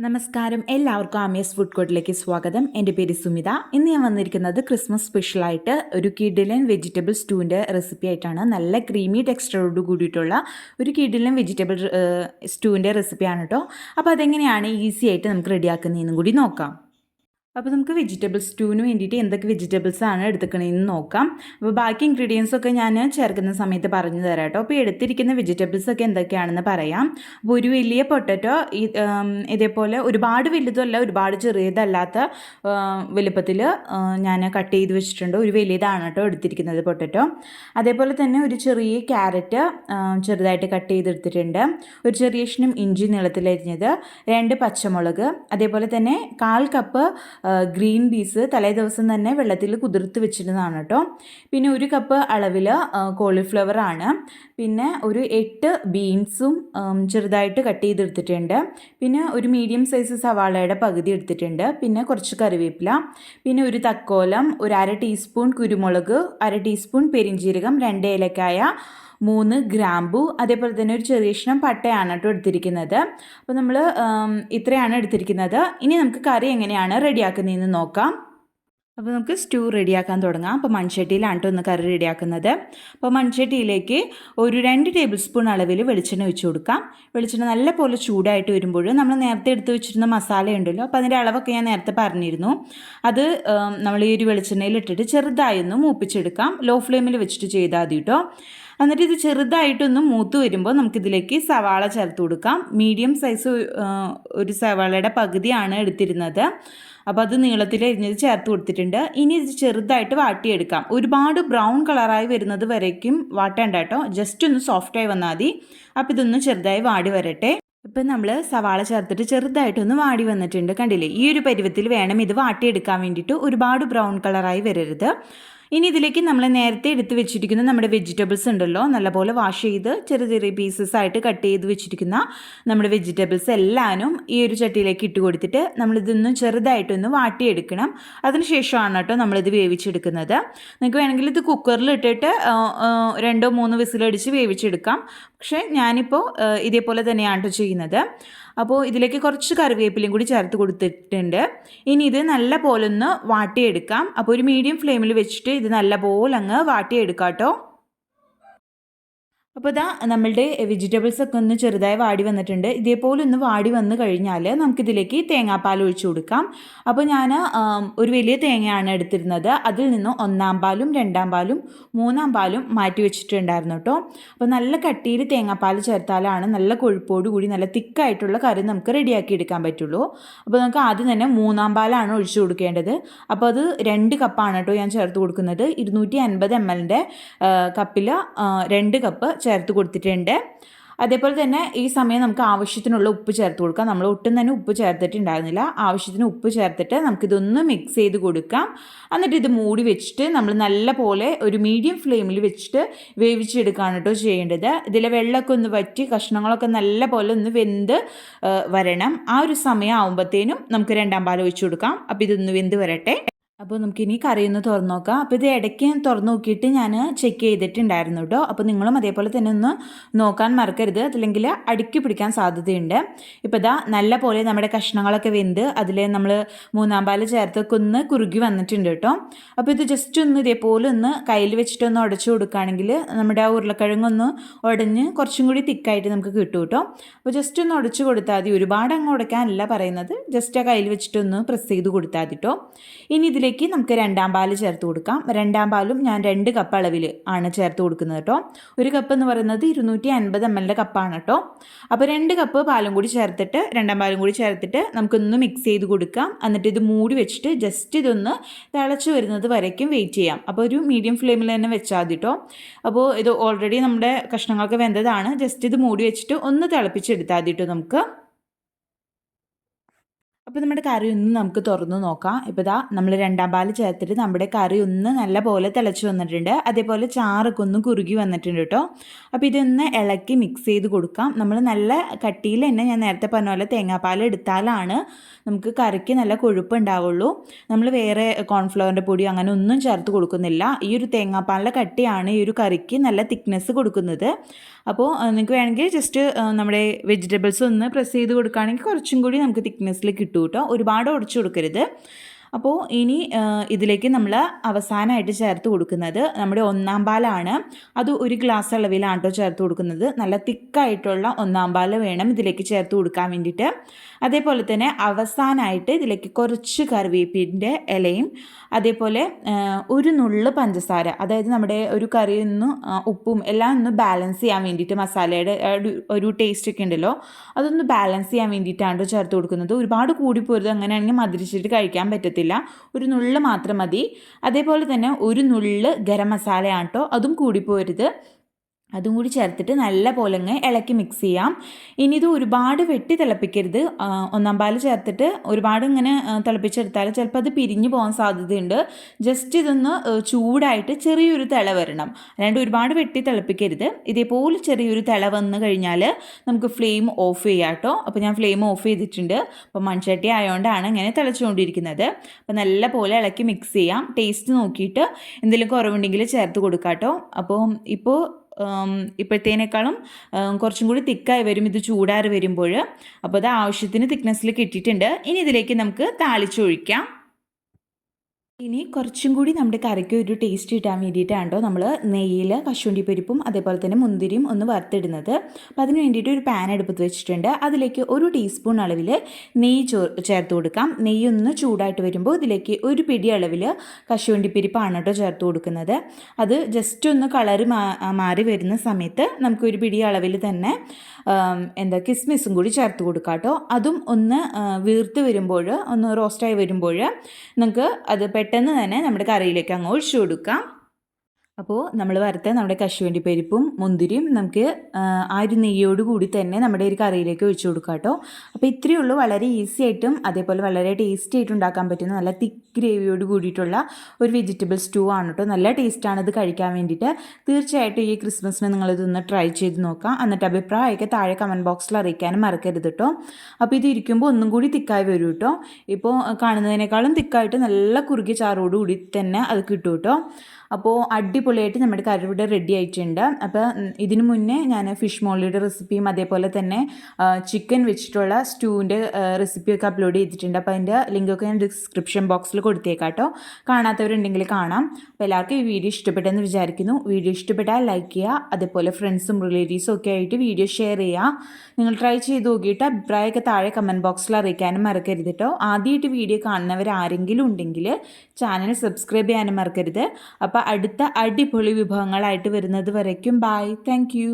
നമസ്കാരം, എല്ലാവർക്കും ആമീസ് ഫുഡ് കോർട്ടിലേക്ക് സ്വാഗതം. എൻ്റെ പേര് സുമിത. ഇന്ന് ഞാൻ വന്നിരിക്കുന്നത് ക്രിസ്മസ് സ്പെഷ്യലായിട്ട് ഒരു കിഡിലൻ വെജിറ്റബിൾ സ്റ്റൂവിൻ്റെ റെസിപ്പി ആയിട്ടാണ്. നല്ല ക്രീമി ടെക്സ്ചറോട് കൂടിയിട്ടുള്ള ഒരു കിഡിലൻ വെജിറ്റബിൾ സ്റ്റൂവിൻ്റെ റെസിപ്പിയാണ് കേട്ടോ. അപ്പോൾ അതെങ്ങനെയാണ് ഈസി ആയിട്ട് നമുക്ക് റെഡിയാക്കുന്നതെന്നും കൂടി നോക്കാം. അപ്പോൾ നമുക്ക് വെജിറ്റബിൾ സ്റ്റൂവിന് വേണ്ടിയിട്ട് എന്തൊക്കെ വെജിറ്റബിൾസാണ് എടുത്തുക്കണമെന്ന് നോക്കാം. അപ്പോൾ ബാക്കി ഇൻഗ്രീഡിയൻസ് ഒക്കെ ഞാൻ ചേർക്കുന്ന സമയത്ത് പറഞ്ഞു തരാം കേട്ടോ. അപ്പോൾ എടുത്തിരിക്കുന്ന വെജിറ്റബിൾസ് ഒക്കെ എന്തൊക്കെയാണെന്ന് പറയാം. അപ്പോൾ ഒരു വലിയ പൊട്ടറ്റോ ഇതേപോലെ ഒരുപാട് വലുതല്ല ഒരുപാട് ചെറിയതല്ലാത്ത വലുപ്പത്തിൽ ഞാൻ കട്ട് ചെയ്ത് വെച്ചിട്ടുണ്ട്. ഒരു വലിയതാണ് കേട്ടോ എടുത്തിരിക്കുന്നത് പൊട്ടറ്റോ. അതേപോലെ തന്നെ ഒരു ചെറിയ ക്യാരറ്റ് ചെറുതായിട്ട് കട്ട് ചെയ്തെടുത്തിട്ടുണ്ട്. ഒരു ചെറിയ കഷ്ണം ഇഞ്ചി നീളത്തിലരിഞ്ഞത്, 2 പച്ചമുളക്, അതേപോലെ തന്നെ 1/4 കപ്പ് ഗ്രീൻ പീസ് തലേ ദിവസം തന്നെ വെള്ളത്തിൽ കുതിർത്ത് വെച്ചിരുന്നതാണ് കേട്ടോ. പിന്നെ 1 കപ്പ് അളവിൽ കോളിഫ്ലവർ ആണ്. പിന്നെ ഒരു 8 ബീൻസും ചെറുതായിട്ട് കട്ട് ചെയ്തെടുത്തിട്ടുണ്ട്. പിന്നെ ഒരു മീഡിയം സൈസ് സവാളയുടെ പകുതി എടുത്തിട്ടുണ്ട്. പിന്നെ കുറച്ച് കറിവേപ്പില, പിന്നെ ഒരു തക്കോലം, ഒരു 1/2 ടീസ്പൂൺ കുരുമുളക്, 1/2 ടീസ്പൂൺ പെരിഞ്ജീരകം, 2 ഏലക്കായ, 3 ഗ്രാമ്പു, അതേപോലെ തന്നെ ഒരു ചെറിയ കഷ്ണം പട്ടയാണ് കേട്ടോ എടുത്തിരിക്കുന്നത്. അപ്പോൾ നമ്മൾ ഇത്രയാണ് എടുത്തിരിക്കുന്നത്. ഇനി നമുക്ക് കറി എങ്ങനെയാണ് റെഡിയാക്കുന്നതെന്ന് നോക്കാം. അപ്പോൾ നമുക്ക് സ്റ്റൂ റെഡിയാക്കാൻ തുടങ്ങാം. അപ്പോൾ മൺചട്ടിയിലാണ് കേട്ടോ ഒന്ന് കറി റെഡിയാക്കുന്നത്. അപ്പോൾ മൺചട്ടിയിലേക്ക് ഒരു 2 ടേബിൾ സ്പൂൺ അളവിൽ വെളിച്ചെണ്ണ ഒഴിച്ച് കൊടുക്കാം. വെളിച്ചെണ്ണ നല്ല പോലെ ചൂടായിട്ട് വരുമ്പോൾ നമ്മൾ നേരത്തെ എടുത്ത് വെച്ചിരുന്ന മസാല ഉണ്ടല്ലോ, അപ്പോൾ അതിൻ്റെ അളവൊക്കെ ഞാൻ നേരത്തെ പറഞ്ഞിരുന്നു. അത് നമ്മൾ ഈ ഒരു വെളിച്ചെണ്ണയിൽ ഇട്ടിട്ട് ചെറുതായി ഒന്ന് മൂപ്പിച്ചെടുക്കാം. ലോ ഫ്ലെയിമിൽ വെച്ചിട്ട് ചെയ്താൽ മതി കേട്ടോ. എന്നിട്ട് ഇത് ചെറുതായിട്ടൊന്ന് മൂത്ത് വരുമ്പോൾ നമുക്കിതിലേക്ക് സവാള ചേർത്ത് കൊടുക്കാം. മീഡിയം സൈസ് ഒരു സവാളയുടെ പകുതിയാണ് എടുത്തിരുന്നത്. അപ്പോൾ അത് നീളത്തിൽ അരിഞ്ഞത് ചേർത്ത് കൊടുത്തിട്ടുണ്ട്. ഇനി ഇത് ചെറുതായിട്ട് വാട്ടിയെടുക്കാം. ഒരുപാട് ബ്രൗൺ കളറായി വരുന്നത് വരയ്ക്കും വാട്ടേണ്ട കേട്ടോ. ജസ്റ്റ് ഒന്ന് സോഫ്റ്റായി വന്നാൽ മതി. അപ്പോൾ ഇതൊന്ന് ചെറുതായി വാടി വരട്ടെ. ഇപ്പം നമ്മൾ സവാള ചേർത്തിട്ട് ചെറുതായിട്ടൊന്ന് വാടി വന്നിട്ടുണ്ട്, കണ്ടില്ലേ? ഈ ഒരു പരുവത്തിൽ വേണം ഇത് വാട്ടിയെടുക്കാൻ വേണ്ടിയിട്ട്. ഒരുപാട് ബ്രൗൺ കളറായി വരരുത്. ഇനി ഇതിലേക്ക് നമ്മൾ നേരത്തെ എടുത്ത് വെച്ചിരിക്കുന്ന നമ്മുടെ വെജിറ്റബിൾസ് ഉണ്ടല്ലോ, നല്ലപോലെ വാഷ് ചെയ്ത് ചെറിയ ചെറിയ പീസസ് ആയിട്ട് കട്ട് ചെയ്ത് വെച്ചിരിക്കുന്ന നമ്മുടെ വെജിറ്റബിൾസ് എല്ലാവരും ഈ ഒരു ചട്ടിയിലേക്ക് ഇട്ട് കൊടുത്തിട്ട് നമ്മളിതൊന്ന് ചെറുതായിട്ടൊന്ന് വാട്ടിയെടുക്കണം. അതിനുശേഷമാണ് കേട്ടോ നമ്മളിത് വേവിച്ചെടുക്കുന്നത്. നിങ്ങൾക്ക് വേണമെങ്കിൽ ഇത് കുക്കറിൽ ഇട്ടിട്ട് 2-3 വിസിലടിച്ച് വേവിച്ചെടുക്കാം. പക്ഷേ ഞാനിപ്പോൾ ഇതേപോലെ തന്നെയാണ് കേട്ടോ ചെയ്യുന്നത്. അപ്പോൾ ഇതിലേക്ക് കുറച്ച് കറിവേപ്പിലയും കൂടി ചേർത്ത് കൊടുത്തിട്ടുണ്ട്. ഇനി ഇത് നല്ല പോലെ ഒന്ന് വാട്ടിയെടുക്കാം. അപ്പോൾ ഒരു മീഡിയം ഫ്ലെയിമിൽ വെച്ചിട്ട് ഇത് നല്ല പോലെ അങ്ങ് വാട്ടിയെടുക്കാം കേട്ടോ. അപ്പോൾ ഇതാ നമ്മളുടെ വെജിറ്റബിൾസ് ഒക്കെ ഒന്ന് ചെറുതായി വാടി വന്നിട്ടുണ്ട്. ഇതേപോലെ ഒന്ന് വാടി വന്നു കഴിഞ്ഞാൽ നമുക്കിതിലേക്ക് തേങ്ങാപ്പാൽ ഒഴിച്ചു കൊടുക്കാം. അപ്പോൾ ഞാൻ ഒരു വലിയ തേങ്ങയാണ് എടുത്തിരുന്നത്. അതിൽ നിന്ന് 1-ാം പാലും 2-ാം പാലും 3-ാം പാലും മാറ്റി വെച്ചിട്ടുണ്ടായിരുന്നു കേട്ടോ. അപ്പോൾ നല്ല കട്ടിയിൽ തേങ്ങാപ്പാൽ ചേർത്താലാണ് നല്ല കൊഴുപ്പോട് കൂടി നല്ല തിക്കായിട്ടുള്ള കറി നമുക്ക് റെഡിയാക്കി എടുക്കാൻ പറ്റുള്ളൂ. അപ്പോൾ നമുക്ക് ആദ്യം തന്നെ 3-ാം പാലാണ് ഒഴിച്ചു കൊടുക്കേണ്ടത്. അപ്പോൾ അത് 2 കപ്പാണ് കേട്ടോ ഞാൻ ചേർത്ത് കൊടുക്കുന്നത്. 250 ml കപ്പിൽ 2 കപ്പ് ചേർത്ത് കൊടുത്തിട്ടുണ്ട്. അതേപോലെ തന്നെ ഈ സമയം നമുക്ക് ആവശ്യത്തിനുള്ള ഉപ്പ് ചേർത്ത് കൊടുക്കാം. നമ്മൾ ഒട്ടും തന്നെ ഉപ്പ് ചേർത്തിട്ടുണ്ടായിരുന്നില്ല. ആവശ്യത്തിന് ഉപ്പ് ചേർത്തിട്ട് നമുക്കിതൊന്ന് മിക്സ് ചെയ്ത് കൊടുക്കാം. എന്നിട്ട് ഇത് മൂടി വെച്ചിട്ട് നമ്മൾ നല്ല പോലെ ഒരു മീഡിയം ഫ്ലെയിമിൽ വെച്ചിട്ട് വേവിച്ചെടുക്കുകയാണ് കേട്ടോ ചെയ്യേണ്ടത്. ഇതിലെ വെള്ളമൊക്കെ ഒന്ന് വറ്റി കഷ്ണങ്ങളൊക്കെ നല്ല പോലെ ഒന്ന് വെന്ത് വരണം. ആ ഒരു സമയം ആകുമ്പോഴത്തേനും നമുക്ക് 2-ാം പാൽ ഒഴിച്ചു കൊടുക്കാം. അപ്പോൾ ഇതൊന്ന് വെന്ത് വരട്ടെ. അപ്പോൾ നമുക്കിനി കറി ഒന്ന് തുറന്ന് നോക്കാം. അപ്പോൾ ഇത് ഇടയ്ക്ക് തുറന്ന് നോക്കിയിട്ട് ഞാൻ ചെക്ക് ചെയ്തിട്ടുണ്ടായിരുന്നു കേട്ടോ. അപ്പോൾ നിങ്ങളും അതേപോലെ തന്നെ ഒന്ന് നോക്കാൻ മറക്കരുത്, അല്ലെങ്കിൽ അടുക്കി പിടിക്കാൻ സാധ്യതയുണ്ട്. ഇപ്പോൾ ഇതാ നല്ല പോലെ നമ്മുടെ കഷ്ണങ്ങളൊക്കെ വെന്ത് അതിൽ നമ്മൾ 3-ാം പാൽ ചേർത്തൊക്കെ ഒന്ന് കുറുകി വന്നിട്ടുണ്ട് കേട്ടോ. അപ്പോൾ ഇത് ജസ്റ്റ് ഒന്ന് ഇതേപോലെ ഒന്ന് കയ്യിൽ വെച്ചിട്ടൊന്ന് ഉടച്ചു കൊടുക്കുകയാണെങ്കിൽ നമ്മുടെ ആ ഉരുളക്കിഴങ്ങൊന്ന് ഉടഞ്ഞ് കുറച്ചും കൂടി തിക്കായിട്ട് നമുക്ക് കിട്ടും കേട്ടോ. അപ്പോൾ ജസ്റ്റ് ഒന്ന് ഉടച്ചു കൊടുത്താൽ മതി. ഒരുപാട് അങ്ങ് ഉടയ്ക്കാനല്ല പറയുന്നത്, ജസ്റ്റ് ആ കയ്യിൽ വെച്ചിട്ടൊന്ന് പ്രസ് ചെയ്ത് കൊടുത്താൽ മതി കേട്ടോ. ഇനി ഇതിലേക്ക് നമുക്ക് 2-ാം പാൽ ചേർത്ത് കൊടുക്കാം. 2-ാം പാലും ഞാൻ 2 കപ്പ് അളവിൽ ആണ് ചേർത്ത് കൊടുക്കുന്നത് കേട്ടോ. ഒരു കപ്പ് എന്ന് പറയുന്നത് 250 ml കപ്പാണ് കേട്ടോ. അപ്പോൾ 2 കപ്പ് പാലും കൂടി ചേർത്തിട്ട് 2-ാം പാലും കൂടി ചേർത്തിട്ട് നമുക്കൊന്ന് മിക്സ് ചെയ്ത് കൊടുക്കാം. എന്നിട്ട് ഇത് മൂടി വെച്ചിട്ട് ജസ്റ്റ് ഇതൊന്ന് തിളച്ച് വരുന്നത് വരയ്ക്കും വെയിറ്റ് ചെയ്യാം. അപ്പോൾ ഒരു മീഡിയം ഫ്ലെയിമിൽ തന്നെ വെച്ചാൽ മതി കേട്ടോ. അപ്പോൾ ഇത് ഓൾറെഡി നമ്മുടെ കഷ്ണങ്ങളൊക്കെ വെന്തതാണ്. ജസ്റ്റ് ഇത് മൂടി വെച്ചിട്ട് ഒന്ന് തിളപ്പിച്ചെടുത്താൽ മതി കേട്ടോ നമുക്ക്. അപ്പോൾ നമ്മുടെ കറി ഒന്ന് നമുക്ക് തുറന്ന് നോക്കാം. ഇപ്പോൾ ഇതാ നമ്മൾ രണ്ടാം പാൽ ചേർത്തിട്ട് നമ്മുടെ കറി ഒന്ന് നല്ല പോലെ തിളച്ച് വന്നിട്ടുണ്ട്. അതേപോലെ ചാറൊക്കെ ഒന്ന് കുറുകി വന്നിട്ടുണ്ട് കേട്ടോ. അപ്പോൾ ഇതൊന്ന് ഇളക്കി മിക്സ് ചെയ്ത് കൊടുക്കാം. നമ്മൾ നല്ല കട്ടിയിൽ തന്നെ ഞാൻ നേരത്തെ പറഞ്ഞ പോലെ തേങ്ങാപ്പാൽ എടുത്താലാണ് നമുക്ക് കറിക്ക് നല്ല കൊഴുപ്പ് ഉണ്ടാവുള്ളൂ. നമ്മൾ വേറെ കോൺഫ്ലവറിൻ്റെ പൊടി അങ്ങനെ ഒന്നും ചേർത്ത് കൊടുക്കുന്നില്ല. ഈ ഒരു തേങ്ങാപ്പാലിൻ്റെ കട്ടിയാണ് ഈ ഒരു കറിക്ക് നല്ല തിക്നെസ് കൊടുക്കുന്നത്. അപ്പോൾ നിങ്ങൾക്ക് വേണമെങ്കിൽ ജസ്റ്റ് നമ്മുടെ വെജിറ്റബിൾസ് ഒന്ന് പ്രസ് ചെയ്ത് കൊടുക്കുകയാണെങ്കിൽ കുറച്ചും കൂടി നമുക്ക് തിക്നെസ്സിൽ കിട്ടും കേട്ടോ. ഒരുപാട് ഉടച്ചു കൊടുക്കരുത്. അപ്പോൾ ഇനി ഇതിലേക്ക് നമ്മൾ അവസാനമായിട്ട് ചേർത്ത് കൊടുക്കുന്നത് നമ്മുടെ ഒന്നാം പാലാണ്. അത് 1 ഗ്ലാസ് അളവിലാണ് കേട്ടോ ചേർത്ത് കൊടുക്കുന്നത്. നല്ല തിക്കായിട്ടുള്ള ഒന്നാം പാൽ വേണം ഇതിലേക്ക് ചേർത്ത് കൊടുക്കാൻ വേണ്ടിയിട്ട്. അതേപോലെ തന്നെ അവസാനമായിട്ട് ഇതിലേക്ക് കുറച്ച് കറിവേപ്പിൻ്റെ ഇലയും അതേപോലെ ഒരു നുള്ള് പഞ്ചസാര, അതായത് നമ്മുടെ ഒരു കറിയിൽ നിന്ന് ഉപ്പും എല്ലാം ഒന്ന് ബാലൻസ് ചെയ്യാൻ വേണ്ടിയിട്ട്, മസാലയുടെ ഒരു ടേസ്റ്റ് ഒക്കെ ഉണ്ടല്ലോ അതൊന്ന് ബാലൻസ് ചെയ്യാൻ വേണ്ടിയിട്ടാണ് ചേർത്ത് കൊടുക്കുന്നത്. ഒരുപാട് കൂടിപ്പോരുത്, അങ്ങനെയാണെങ്കിൽ മധുരിച്ചിട്ട് കഴിക്കാൻ പറ്റത്തില്ല. ഒരു നുള്ള് മാത്രം മതി. അതേപോലെ തന്നെ ഒരു നുള്ള് ഗരം മസാലയാണ് കേട്ടോ, അതും കൂടിപ്പോരുത്. അതും കൂടി ചേർത്തിട്ട് നല്ല പോലെ ഇളക്കി മിക്സ് ചെയ്യാം. ഇനി ഇത് ഒരുപാട് വെട്ടി തിളപ്പിക്കരുത്. ഒന്നാം പാൽ ചേർത്തിട്ട് ഒരുപാട് ഇങ്ങനെ തിളപ്പിച്ചെടുത്താൽ ചിലപ്പോൾ അത് പിരിഞ്ഞു പോകാൻ സാധ്യതയുണ്ട്. ജസ്റ്റ് ഇതൊന്ന് ചൂടായിട്ട് ചെറിയൊരു തിള വരണം, അല്ലാണ്ട് ഒരുപാട് വെട്ടി തിളപ്പിക്കരുത്. ഇതേപോലെ ചെറിയൊരു തിള വന്നു കഴിഞ്ഞാൽ നമുക്ക് ഫ്ലെയിം ഓഫ് ചെയ്യാം കേട്ടോ. അപ്പോൾ ഞാൻ ഫ്ലെയിം ഓഫ് ചെയ്തിട്ടുണ്ട്. അപ്പോൾ മൺചട്ടി ആയതുകൊണ്ടാണ് ഇങ്ങനെ തിളച്ചുകൊണ്ടിരിക്കുന്നത്. അപ്പോൾ നല്ല പോലെ ഇളക്കി മിക്സ് ചെയ്യാം. ടേസ്റ്റ് നോക്കിയിട്ട് എന്തെങ്കിലും കുറവുണ്ടെങ്കിൽ ചേർത്ത് കൊടുക്കാം കേട്ടോ. അപ്പോൾ ഇപ്പോഴത്തേനേക്കാളും കുറച്ചും കൂടി തിക്കായി വരും ഇത് ചൂടാറി വരുമ്പോൾ. അപ്പോൾ അത് ആവശ്യത്തിന് തിക്നെസ്സിൽ കിട്ടിയിട്ടുണ്ട്. ഇനി ഇതിലേക്ക് നമുക്ക് താളിച്ചൊഴിക്കാം. ഇനി കുറച്ചും കൂടി നമ്മുടെ കറിക്ക് ഒരു ടേസ്റ്റ് കിട്ടാൻ വേണ്ടിയിട്ടാണ് കേട്ടോ നമ്മൾ നെയ്യിൽ കശുവണ്ടി പരിപ്പും അതേപോലെ തന്നെ മുന്തിരിയും ഒന്ന് വറുത്തിടുന്നത്. അപ്പോൾ അതിന് വേണ്ടിയിട്ട് ഒരു പാൻ എടുപ്പത്ത് വെച്ചിട്ടുണ്ട്. അതിലേക്ക് 1 ടീസ്പൂൺ അളവിൽ നെയ്യ് ചേർത്ത് കൊടുക്കാം. നെയ്യ് ഒന്ന് ചൂടായിട്ട് വരുമ്പോൾ ഇതിലേക്ക് ഒരു പിടി അളവിൽ കശുവണ്ടി പരിപ്പാണ് കേട്ടോ ചേർത്ത് കൊടുക്കുന്നത്. അത് ജസ്റ്റ് ഒന്ന് കളറ് മാറി വരുന്ന സമയത്ത് നമുക്ക് ഒരു പിടി അളവിൽ തന്നെ കിസ്മിസും കൂടി ചേർത്ത് കൊടുക്കാം കേട്ടോ. അതും ഒന്ന് വീർത്ത് വരുമ്പോൾ, ഒന്ന് റോസ്റ്റായി വരുമ്പോൾ നമുക്ക് അത് പെട്ടെന്ന് തന്നെ നമ്മുടെ കറിയിലേക്ക് അങ്ങ് ഒഴിച്ചു കൊടുക്കാം. അപ്പോൾ നമ്മൾ വറുത്ത നമ്മുടെ കശുവണ്ടി പരിപ്പും മുന്തിരിയും നമുക്ക് ആ ഒരു നെയ്യോട് കൂടി തന്നെ നമ്മുടെ ഒരു കറിയിലേക്ക് ഒഴിച്ചു കൊടുക്കാം കേട്ടോ. അപ്പോൾ ഇത്രയേ ഉള്ളൂ. വളരെ ഈസി ആയിട്ടും അതേപോലെ വളരെ ടേസ്റ്റി ആയിട്ട് ഉണ്ടാക്കാൻ പറ്റുന്ന നല്ല തിക്ക് ഗ്രേവിയോട് കൂടിയിട്ടുള്ള ഒരു വെജിറ്റബിൾ സ്റ്റൂ ആണ് കേട്ടോ. നല്ല ടേസ്റ്റാണ് ഇത് കഴിക്കാൻ വേണ്ടിയിട്ട്. തീർച്ചയായിട്ടും ഈ ക്രിസ്മസിന് നിങ്ങളിതൊന്ന് ട്രൈ ചെയ്ത് നോക്കാം. എന്നിട്ട് അഭിപ്രായമൊക്കെ താഴെ കമൻറ്റ് ബോക്സിൽ അറിയിക്കാനും മറക്കരുത് കേട്ടോ. അപ്പോൾ ഇത് ഇരിക്കുമ്പോൾ ഒന്നും കൂടി തിക്കായി വരും കേട്ടോ. ഇപ്പോൾ കാണുന്നതിനേക്കാളും തിക്കായിട്ട് നല്ല കുറുകിയ ചാറോടുകൂടി തന്നെ അത് കിട്ടും കേട്ടോ. അപ്പോൾ അടിപൊളിയായിട്ട് നമ്മുടെ കറി ഇവിടെ റെഡി ആയിട്ടുണ്ട്. അപ്പോൾ ഇതിനു മുന്നേ ഞാൻ ഫിഷ് മോളിയുടെ റെസിപ്പിയും അതേപോലെ തന്നെ ചിക്കൻ വെച്ചിട്ടുള്ള സ്റ്റൂവിൻ്റെ റെസിപ്പിയൊക്കെ അപ്ലോഡ് ചെയ്തിട്ടുണ്ട്. അപ്പോൾ അതിൻ്റെ ലിങ്കൊക്കെ ഞാൻ ഡിസ്ക്രിപ്ഷൻ ബോക്സിൽ കൊടുത്തേക്കാം കേട്ടോ. കാണാത്തവരുണ്ടെങ്കിൽ കാണാം. അപ്പോൾ എല്ലാവർക്കും ഈ വീഡിയോ ഇഷ്ടപ്പെട്ടെന്ന് വിചാരിക്കുന്നു. വീഡിയോ ഇഷ്ടപ്പെട്ടാൽ ലൈക്ക് ചെയ്യുക. അതേപോലെ ഫ്രണ്ട്സും റിലേറ്റീവ്സും ഒക്കെ ആയിട്ട് വീഡിയോ ഷെയർ ചെയ്യുക. നിങ്ങൾ ട്രൈ ചെയ്ത് നോക്കിയിട്ട് അഭിപ്രായമൊക്കെ താഴെ കമൻറ്റ് ബോക്സിൽ അറിയിക്കാനും മറക്കരുത് കേട്ടോ. ആദ്യമായിട്ട് വീഡിയോ കാണുന്നവർ ആരെങ്കിലും ഉണ്ടെങ്കിൽ ചാനൽ സബ്സ്ക്രൈബ് ചെയ്യാനും മറക്കരുത്. അപ്പോൾ അടുത്ത അടിപൊളി വിഭവങ്ങളായിട്ട് വരുന്നത് വരയ്ക്കും. ബൈ. Thank you.